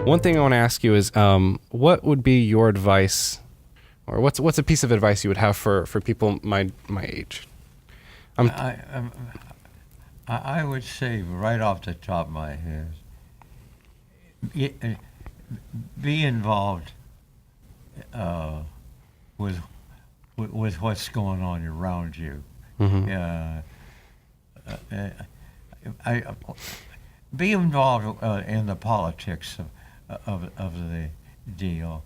One thing I want to ask you is, what would be your advice, or what's a piece of advice you would have for people my age? I would say right off the top of my head, be involved with what's going on around you. Mm-hmm. Be involved in the politics of the deal.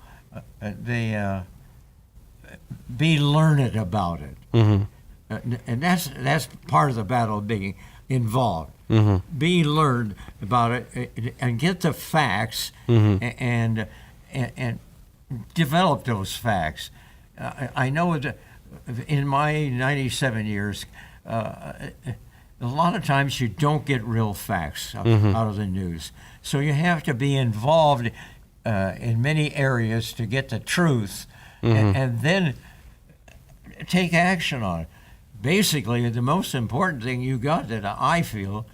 Be learned about it. Mm-hmm. And that's part of the battle of being involved. Mm-hmm. Be learned about it and get the facts and develop those facts. I know that in my 97 years, a lot of times you don't get real facts out of the news. So you have to be involved in many areas to get the truth and then take action on it. Basically, the most important thing you got that I feel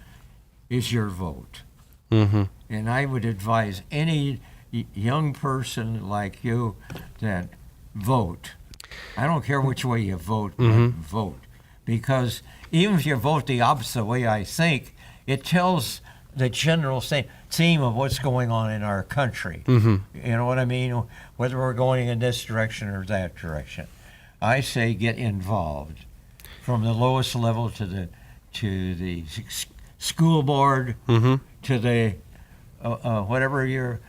is your vote. Mm-hmm. And I would advise any young person like you that vote. I don't care which way you vote, but vote. Because even if you vote the opposite way I think, it tells the general theme of what's going on in our country. Mm-hmm. You know what I mean? Whether we're going in this direction or that direction. I say get involved from the lowest level to the school board to the whatever your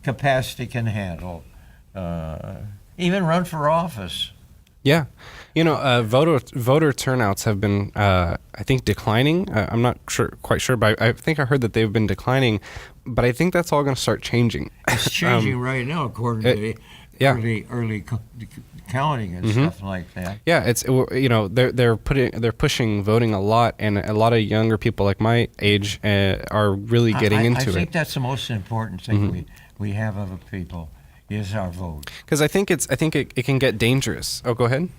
capacity can handle. Even run for office. Yeah. Voter turnouts have been, I think, declining. I'm not quite sure, but I think I heard that they've been declining. But I think that's all going to start changing. It's changing right now, according to the early counting and stuff like that. Yeah, it's they're pushing voting a lot, and a lot of younger people like my age are really getting into it. I think that's the most important thing we have of a people is our vote. Because I think it can get dangerous. Oh, go ahead.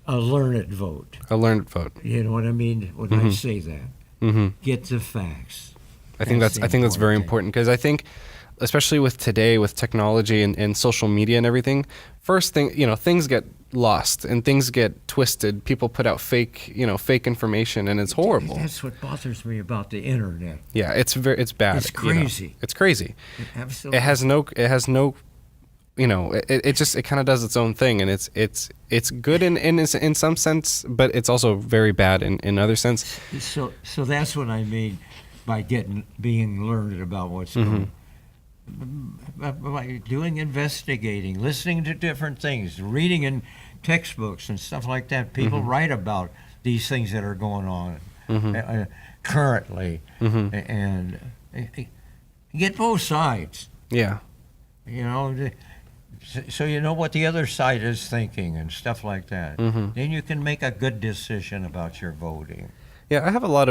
A learned vote. A learned vote. You know what I mean when I say that? Mm-hmm. Get the facts. I think that's very important, because I think, especially with today, with technology and social media and everything, first thing, things get lost and things get twisted. People put out fake information, and it's horrible. That's what bothers me about the internet. Yeah, it's bad. It's crazy. It's crazy. Absolutely. It has no. It kind of does its own thing, and it's good in some sense, but it's also very bad in other sense. So that's what I mean by being learned about what's going on. By doing investigating, listening to different things, reading in textbooks and stuff like that. People write about these things that are going on currently, and get both sides. Yeah. So you know what the other side is thinking and stuff like that. Then you can make a good decision about your voting. Yeah, I have a lot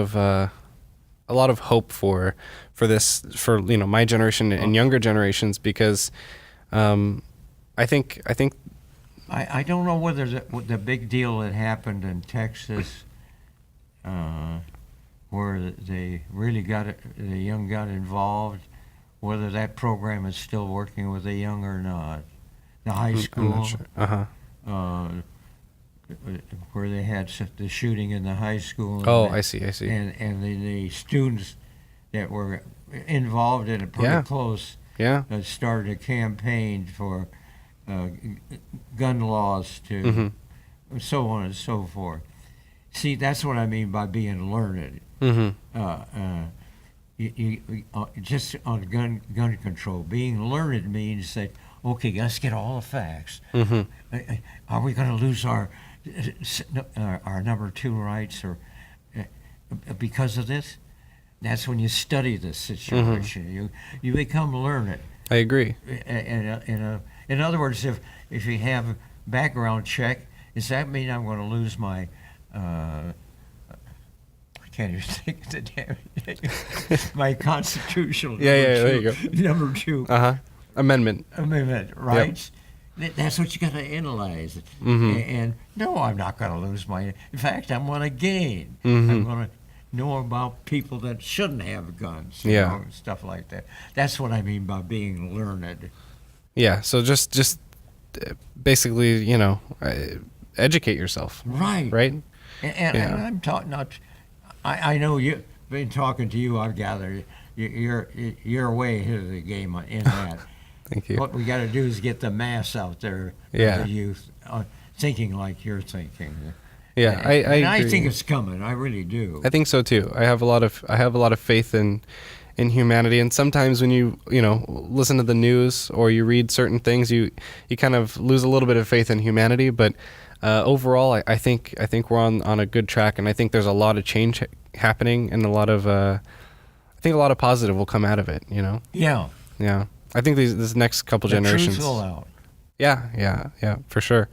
of hope for this, for my generation and younger generations, because I think I don't know whether the big deal that happened in Texas, where they really the young got involved, whether that program is still working with the young or not. The high school, I'm not sure. where they had the shooting in the high school. I see. And the students that were involved in it pretty close started a campaign for gun laws to so on and so forth. See, that's what I mean by being learned. Just on gun control, being learned means that, okay, let's get all the facts. Are we going to lose our number 2 rights or because of this? That's when you study the situation. You become learned. I agree. In other words, if you have a background check, does that mean I'm going to lose my can't even think of the damn name. My constitutional there you go. number 2 amendment rights. Yep. That's what you got to analyze. And no, I'm not going to lose my. In fact, I'm going to gain. I'm going to know about people that shouldn't have guns. You Yeah. know, stuff like that. That's what I mean by being learned. Yeah. So just basically, educate yourself. Right. Right. And Yeah. I'm talking not. I know you've been talking to you. I gather you're way ahead of the game in that. Thank you. What we got to do is get the mass out there, Yeah. the youth, thinking like you're thinking. Yeah. I I agree. think it's coming. I really do. I think so too. I have a lot of faith in humanity, and sometimes when you listen to the news or you read certain things, you kind of lose a little bit of faith in humanity. But overall, I think we're on a good track, and I think there's a lot of change happening, and I think a lot of positive will come out of it. Yeah. Yeah. I think this next couple The generations. truth will out. Yeah, for sure.